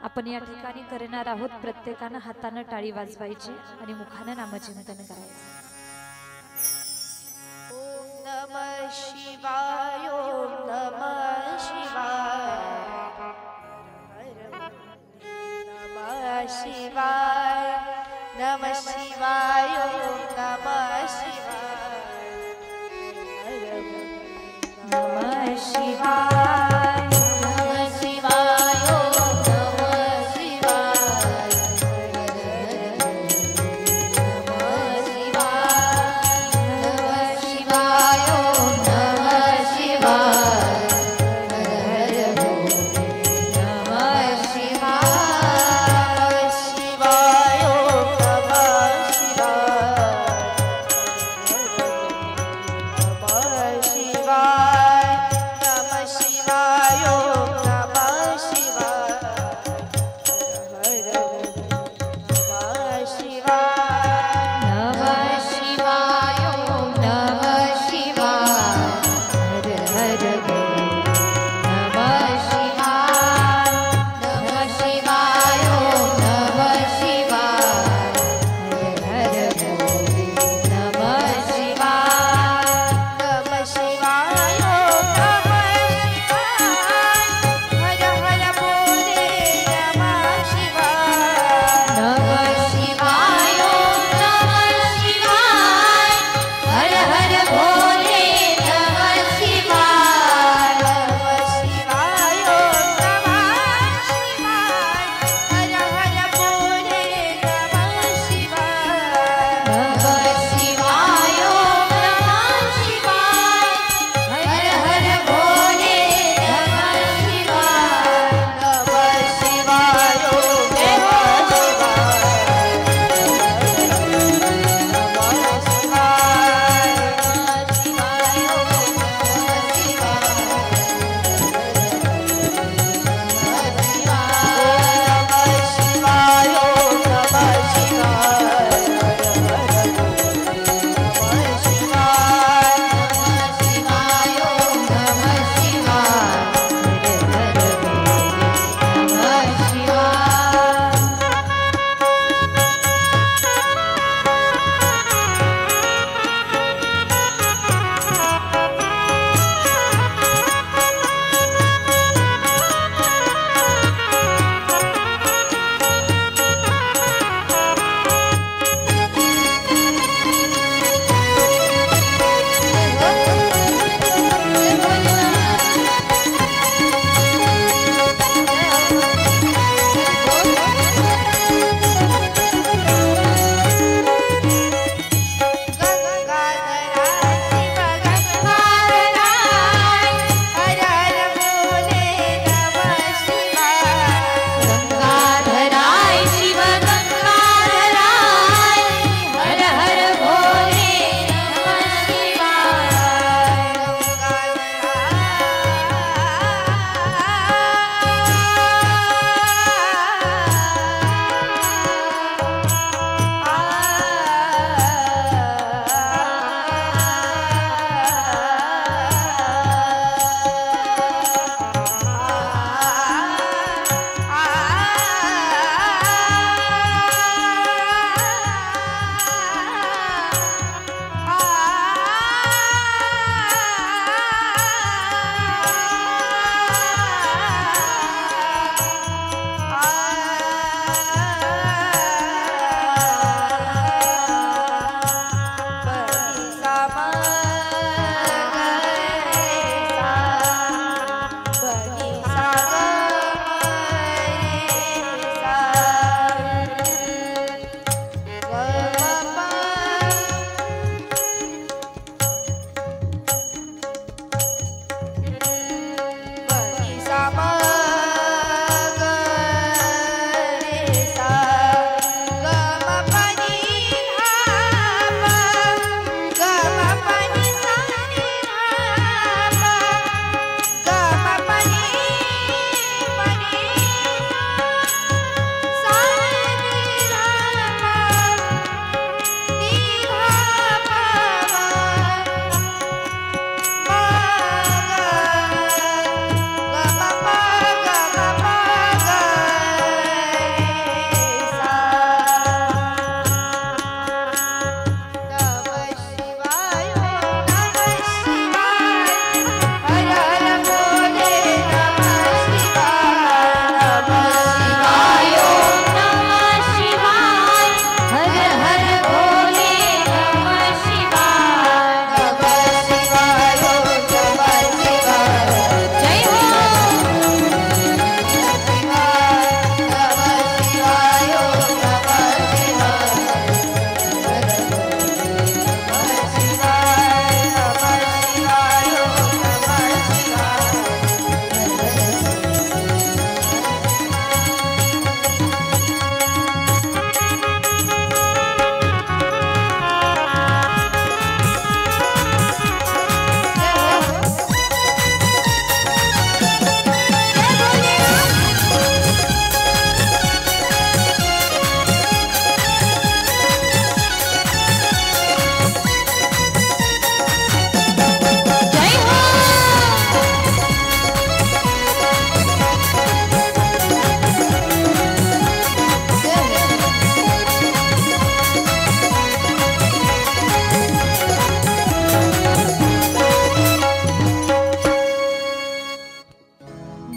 आपण या ठिकाणी करणार आहोत प्रत्येकाने हाताने टाळी वाजवायची आणि मुखाने नामचिंतन करायचं। ओम नमः शिवाय ओम नमः शिवाय नमः शिवाय नमः शिवाय ओम नमः शिवाय नमः शिवाय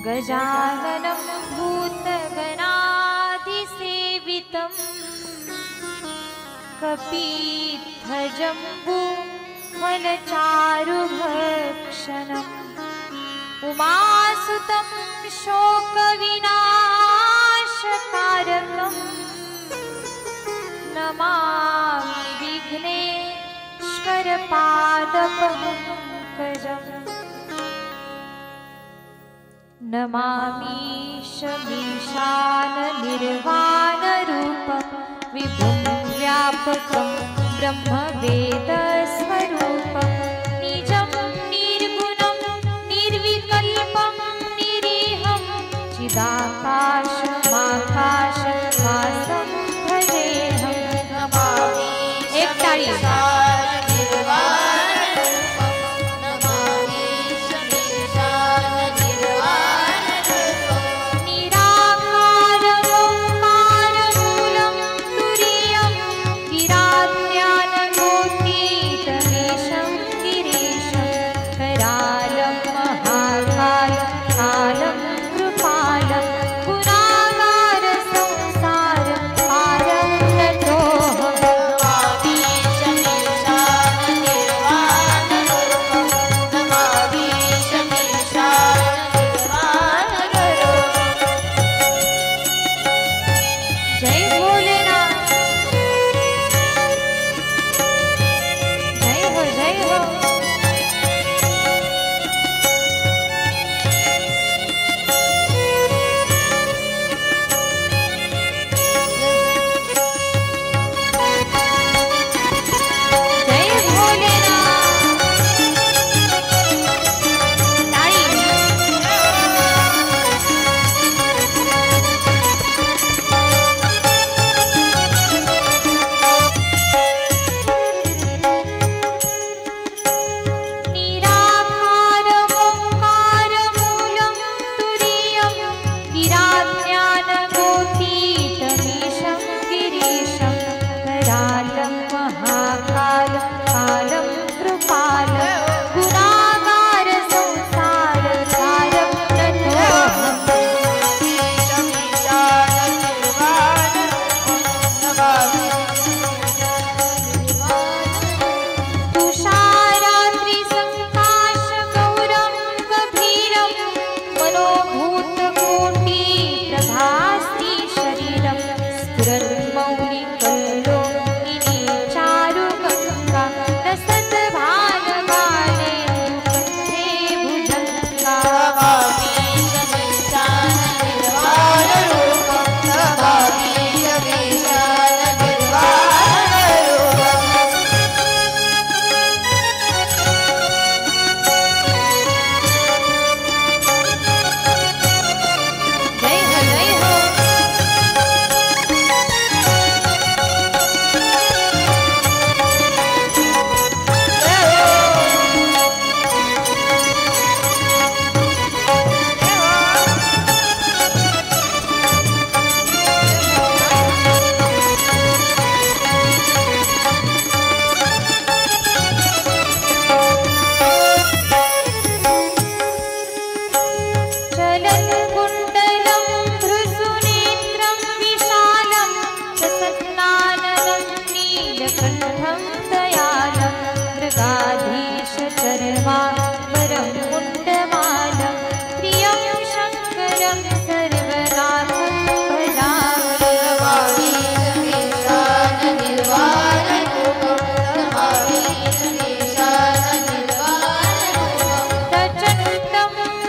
गजाननं भूतगणाधिसेवितं कपित्थजम्बूफलचारुभक्षणम् उमासुतं शोकविनाशकारकम् नमामि विघ्नेश्वरपादपङ्कजम् नमामि शमीशाननिर्वाणरूपं विभुं व्यापकं ब्रह्मवेदस्वरूपं निजं निर्गुणं निर्विकल्पं निरीहं चिदाकाशमाकाशवासं भजेऽहं नमामि एकताळी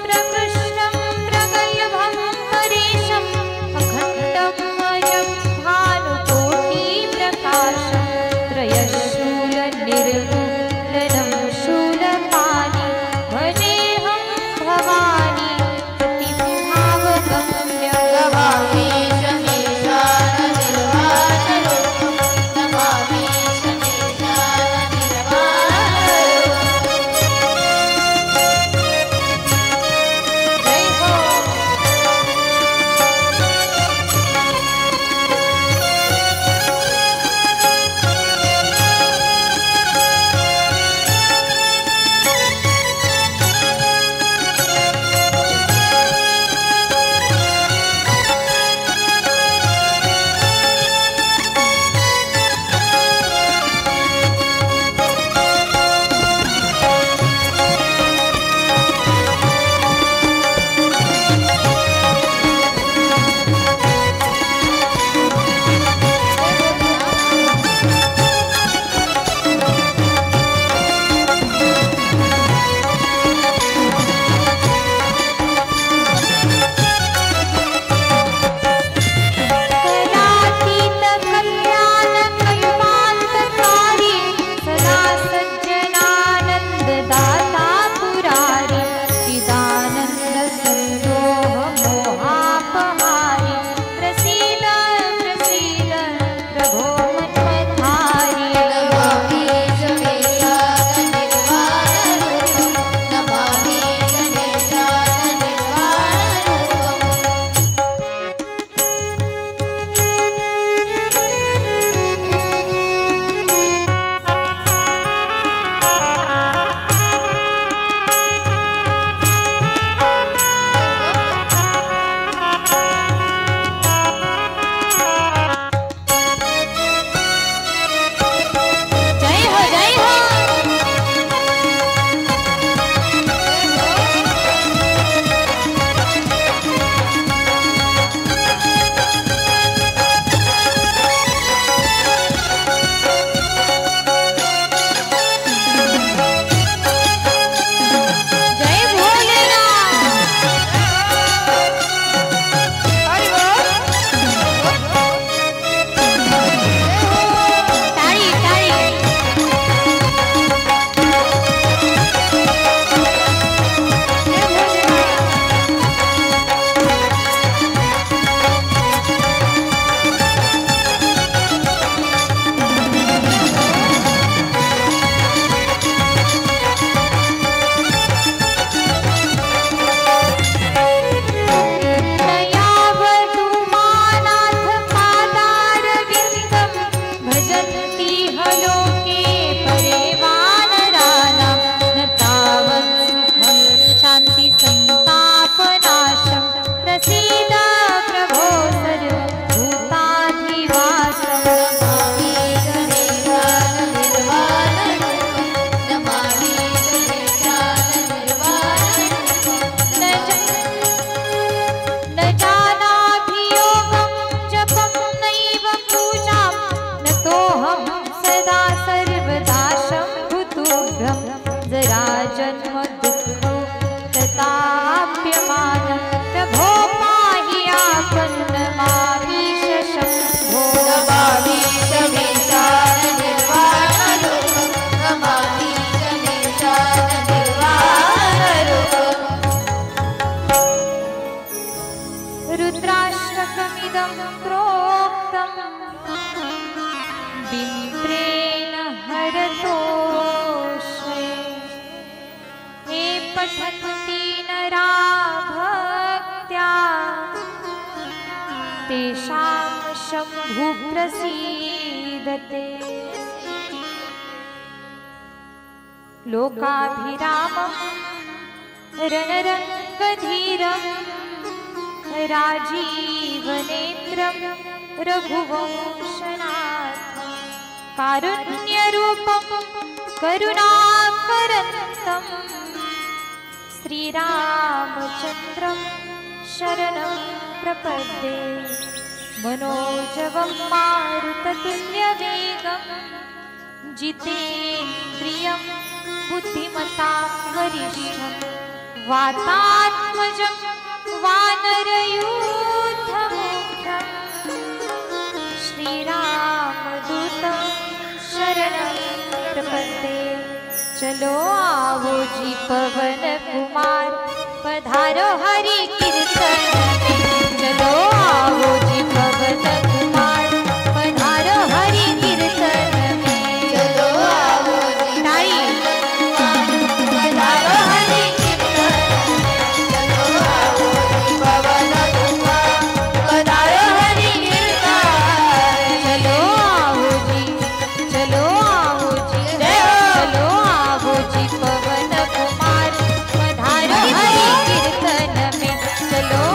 प्रकृष्टं प्रगल्भा रुद्राष्टकमिदं प्रोक्तं विप्रेण हरतोष्वे हे पठन्ति नरा भक्त्या तेषां शम्भु प्रसीदते लोकाभिरामं रणरङ्गधीरं राजीवनेत्रं रघुवंशनाथं कारुण्यरूपं करुणाकरन्तं श्रीरामचन्द्रं शरणं प्रपद्ये मनोजवं मारुततुल्यवेगं जितेन्द्रियं बुद्धिमतां वरिष्ठं वातात्मजं वानरयूथमुख्यं श्रीरामदूतं शरणं प्रपद्ये चलो आओ जी पवन कुमार पधारो हरि कीर्तन में चलो आओ जी पवन कुमार पधारो हरि कीर्तन में चलो आओ जी ताई पधारो हरि कीर्तन चलो आओ जी पवन कुमार पधारो हरि कीर्तन चलो आओ जी चलो आओ जी चलो आओ जी पवन कुमार पधारो हरि कीर्तन में चलो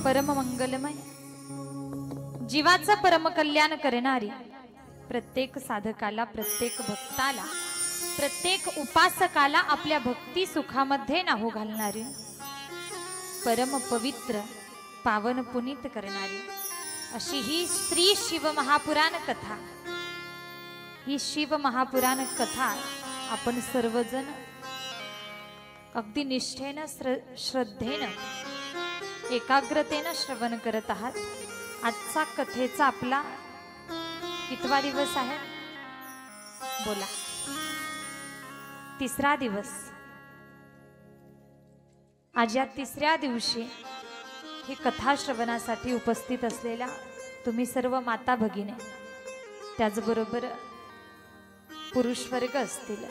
परम मंगलमय जीवाचं परम कल्याण करणारी, प्रत्येक साधकाला, प्रत्येक भक्ताला, प्रत्येक उपासकाला आपल्या भक्ती सुखामध्ये नाहू घालणारी, परम पवित्र पावन पुनीत करणारी अशी ही श्री शिव महापुराण कथा। ही शिव महापुराण कथा आपण सर्वजण अगदी निष्ठेनं श्रद्धेनं एकाग्रतेनं श्रवण करत आहात। आजचा कथेचा आपला कितवा दिवस आहे? बोला। तिसरा दिवस। आज या तिसऱ्या दिवशी ही कथा श्रवणासाठी उपस्थित असलेल्या तुम्ही सर्व माता भगिनी, त्याचबरोबर पुरुष वर्ग असतील,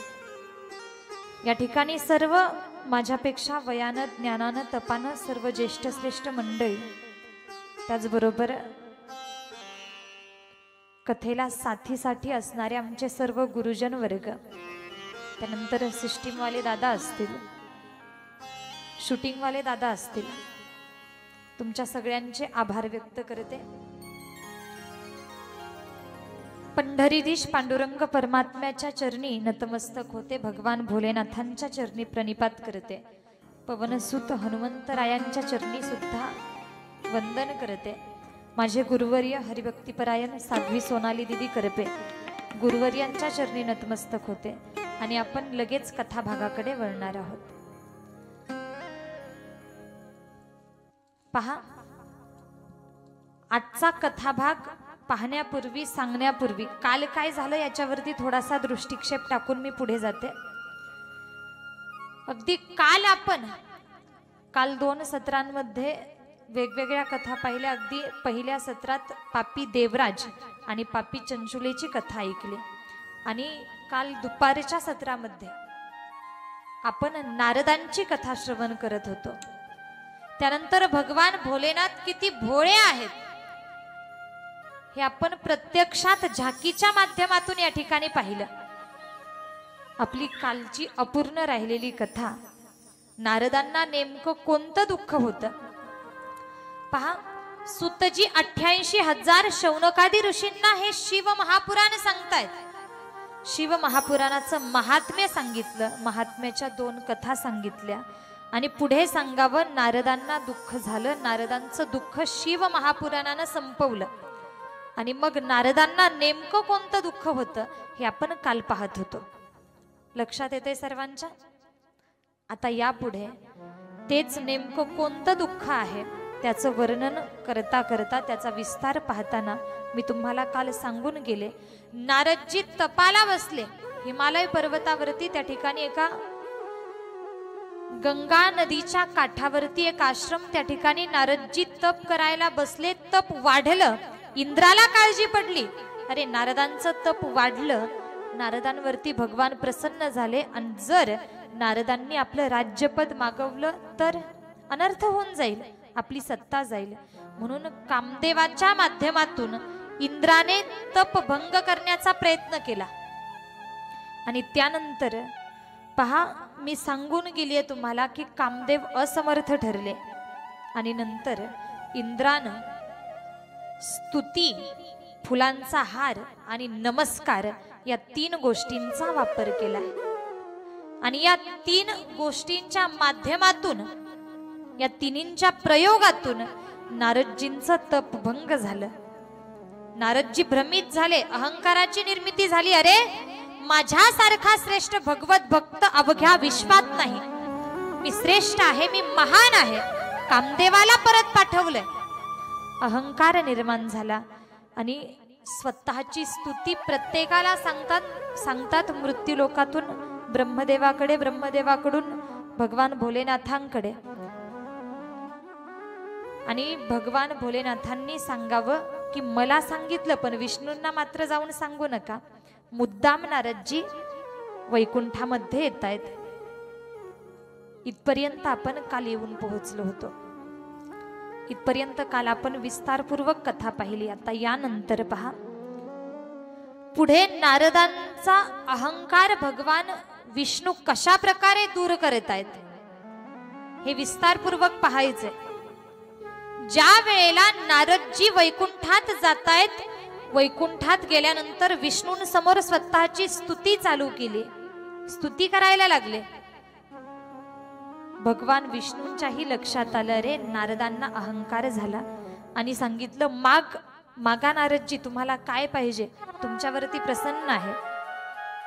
या ठिकाणी सर्व माझ्यापेक्षा वयानं, ज्ञानानं, तपानं सर्व ज्येष्ठ श्रेष्ठ मंडळी, त्याचबरोबर कथेला साथीसाठी असणारे आमचे सर्व गुरुजन वर्ग, त्यानंतर सिस्टीमवाले दादा असतील, शूटिंगवाले दादा असतील, तुमच्या सगळ्यांचे आभार व्यक्त करते। पंढरीधीश पांडुरंग परमात्म्याच्या चरणी नतमस्तक होते, भगवान भोलेनाथांच्या चरणी प्रणिपात करते, पवनसुत हनुमंतरायांच्या चरणी सुद्धा वंदन करते। माझे गुरुवर्य हरिभक्तीपरायण साध्वी सोनाली दिदी करपे गुरुवर्यांच्या चरणी नतमस्तक होते आणि आपण लगेच कथा भागाकडे वळणार आहोत। पहा, आजचा कथाभाग पाहण्यापूर्वी, सांगण्यापूर्वी काल काय झालं याच्यावरती थोडासा दृष्टिक्षेप टाकून मी पुढे जाते। अगदी काल 2 सत्रांमध्ये वेगवेगळ्या कथा पाहिल्या। अगदी पहिल्या सत्रात पापी देवराज आणि पापी चंचुलेची कथा ऐकली आणि काल दुपारच्या सत्रामध्ये आपण नारदांची कथा श्रवण करत होतो। त्यानंतर भगवान भोलेनाथ किती भोळे आहेत हे आपण प्रत्यक्षात झाकीच्या माध्यमातून या ठिकाणी पाहिलं। आपली कालची अपूर्ण राहिलेली कथा, नारदांना नेमकं कोणतं दुःख होतं? पहा, सुतजी 88,000 शौनकादी ऋषींना हे शिव महापुराण सांगतायत। शिव महापुराणाचं महात्म्य सांगितलं, महात्म्याच्या 2 कथा सांगितल्या आणि पुढे सांगावं नारदांना दुःख झालं, नारदांचं दुःख शिव महापुराणानं संपवलं आणि मग नारदांना नेमकं कोणतं दुःख होतं हे आपण काल पाहत होतो। लक्षात येते सर्वांच्या? आता यापुढे तेच नेमकं कोणतं दुःख आहे त्याचं वर्णन करता करता, त्याचा विस्तार पाहताना मी तुम्हाला काल सांगून गेले, नारदजी तपाला बसले हिमालय पर्वतावरती। त्या ठिकाणी एका गंगा नदीच्या काठावरती एक आश्रम, त्या ठिकाणी नारदजी तप करायला बसले। तप वाढलं, इंद्राला काळजी पडली, अरे नारदांचं तप वाढलं, नारदांवरती भगवान प्रसन्न झाले आणि जर नारदांनी आपलं राज्यपद मागवलं तर अनर्थ होऊन जाईल, आपली सत्ता जाईल, म्हणून कामदेवाच्या माध्यमातून इंद्राने तप भंग करण्याचा प्रयत्न केला। आणि त्यानंतर पहा, मी सांगून गेलीये तुम्हाला की कामदेव असमर्थ ठरले आणि नंतर इंद्रानं स्तुती, फुलांचा हार आणि नमस्कार या 3 गोष्टींचा वापर केला आणि या 3 गोष्टींच्या माध्यमातून, या तिन्हींच्या प्रयोगातून नारदजींचं तप भंग झालं। नारदजी भ्रमित झाले, अहंकाराची निर्मिती झाली, अरे माझ्यासारखा श्रेष्ठ भगवत भक्त अवघ्या विश्वात नाही, मी श्रेष्ठ आहे, मी महान आहे, कामदेवाला परत पाठवलंय। अहंकार निर्माण झाला आणि स्वतःची स्तुती प्रत्येकाला सांगतात मृत्यू लोकातून ब्रह्मदेवाकडे, ब्रह्मदेवाकडून भगवान भोलेनाथांकडे, आणि भगवान भोलेनाथांनी सांगावं की मला सांगितलं पण विष्णूंना मात्र जाऊन सांगू नका। मुद्दाम नारदजी वैकुंठामध्ये येत आहेत। इथपर्यंत आपण काल येऊन पोहोचलो होतो। इथपर्यंत काल आपण विस्तारपूर्वक कथा पाहिली। आता यानंतर पहा, पुढे नारदांचा अहंकार भगवान विष्णू कशा प्रकारे दूर करत आहेत हे विस्तारपूर्वक पाहायचे। ज्या वेळेला नारदजी वैकुंठात जातायत, वैकुंठात गेल्यानंतर विष्णूंसमोर स्वतःची स्तुती चालू केली, स्तुती करायला लागले. भगवान विष्णूंच्याही लक्षात आलं, रे नारदांना अहंकार झाला आणि सांगितलं, मागा नारदजी, तुम्हाला काय पाहिजे? तुमच्यावरती प्रसन्न आहे,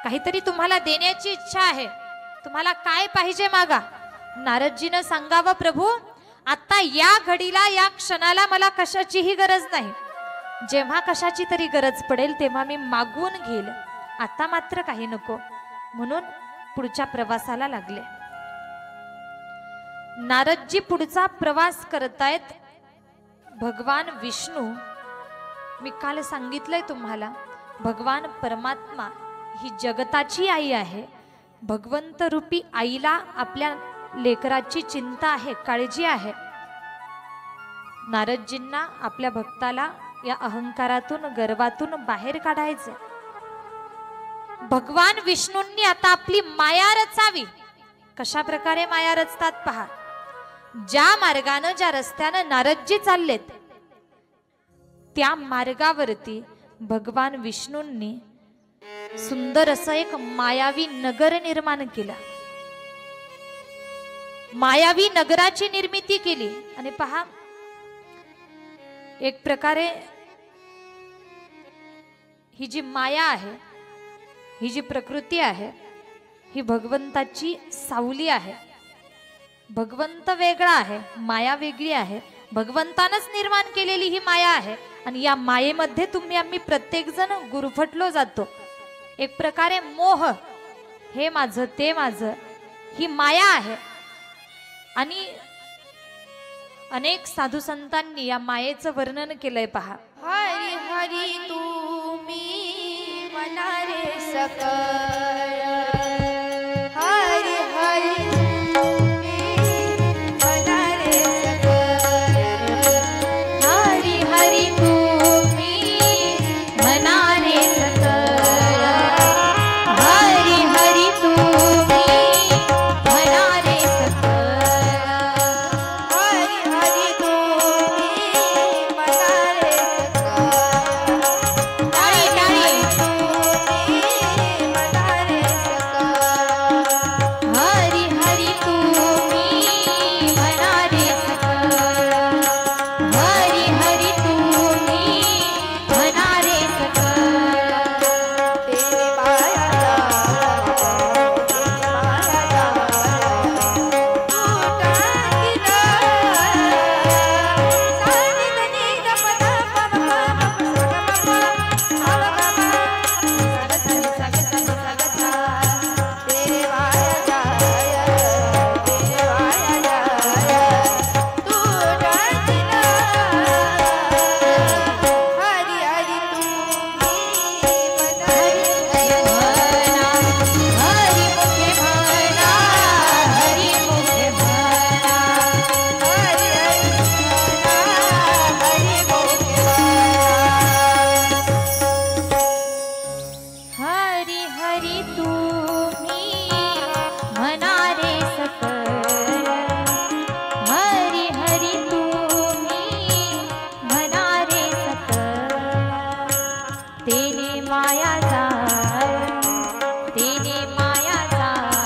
काहीतरी तुम्हाला देण्याची इच्छा आहे, तुम्हाला काय पाहिजे मागा. नारदजीनं सांगावं, प्रभू आता या घडीला, या क्षणाला मला कशाचीही गरज नाही, जेव्हा कशाची तरी गरज पडेल तेव्हा मी मागून घेईल, आता मात्र काही नको. म्हणून पुढच्या प्रवासाला लागले. नारदजी पुढचा प्रवास करतायत. भगवान विष्णू, मी काल सांगितलंय तुम्हाला, भगवान परमात्मा ही जगताची आई आहे. भगवंत रूपी आईला आपल्या लेकराची चिंता आहे, काळजी आहे. नारदजींना आपल्या भक्ताला या अहंकारातून, गर्वातून बाहेर काढायचे. भगवान विष्णूंनी आता आपली माया रचावी. कशा प्रकारे माया रचतात पहा. ज्या मार्गाने, ज्या रस्त्यानं नारदजी चाललेत, त्या मार्गावरती भगवान विष्णूंनी सुंदर असं एक मायावी नगर निर्माण केलं. मायावी नगराची निर्मिती केली. आणि पहा, एक प्रकारे ही जी माया आहे, ही जी प्रकृती आहे, ही भगवंताची सावली आहे. भगवंत वेगळा आहे, माया वेगळी आहे. भगवंतानंच निर्माण केलेली ही माया आहे आणि या मायेमध्ये तुम्ही आम्ही प्रत्येक जण गुरफटलो जातो. एक प्रकारे मोह, हे माझं ते माझं, ही माया आहे. आणि अनेक साधू संतांनी या मायेचं वर्णन केलंय पहा. हरी हरी तुम्ही मनारे सकळ, हरी हरी तुम्ही मनारे सकळ, हरी हरी तुम्ही मनारे सकळ, हरी हरी तुम्ही मनारे सकळ, हरी हरी तुम्ही मनारे सकळ, टाळी टाळी, तुम्ही मनारे सकळ, हरी हरी तुम्ही मनारे सकळ, हरी हरी तुम्ही मनारे सकळ. तेरी माया हरी हरी तुम्ही मनारे हरी मुखे म्हणा, हरी मुखे म्हणा, हरी हरी हरी हरी तुम्ही मनारे सकळ, हरी हरी तुम्ही मनारे सकळ. तेने माया जाळ, तेने माया जाळ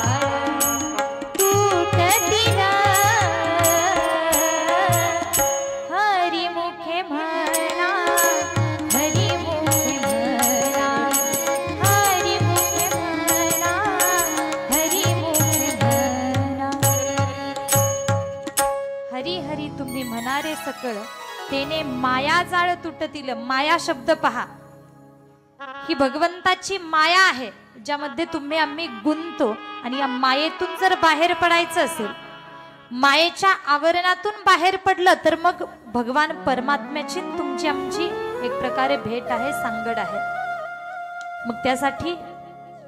तुटती न. हरी मुखे म्हणा, हरी मुखे म्हणा, हरी मुखे म्हणा, हरी मुखे म्हणा. हरी हरी तुम्ही म्हणारे सकळ, तेने माया जाळ तुटतील. माया शब्द पहा, ही भगवंताची माया आहे, ज्यामध्ये तुम्ही आम्ही गुंतो. आणि या मायेतून जर बाहेर पडायचं असेल, मायेच्या आवरणातून बाहेर पडलं, तर मग भगवान परमात्म्याची तुमची आमची एक प्रकारे भेट आहे, सांगड आहे. मग त्यासाठी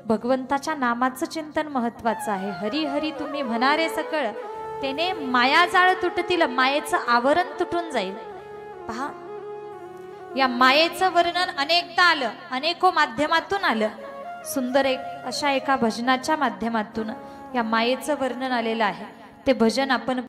भगवंताच्या नामाचं चिंतन महत्वाचं आहे. हरी हरी तुम्ही म्हणारे सकळ, तेने माया जाळ तुटतील. मायेचं आवरण तुटून जाईल. पहा, या मायेचं वर्णन अनेकदा आलं, अनेको माध्यमातून आलं. सुंदर एक अशा एका भजनाच्या माध्यमातून या मायेचं वर्णन आलेलं आहे. ते भजन आपण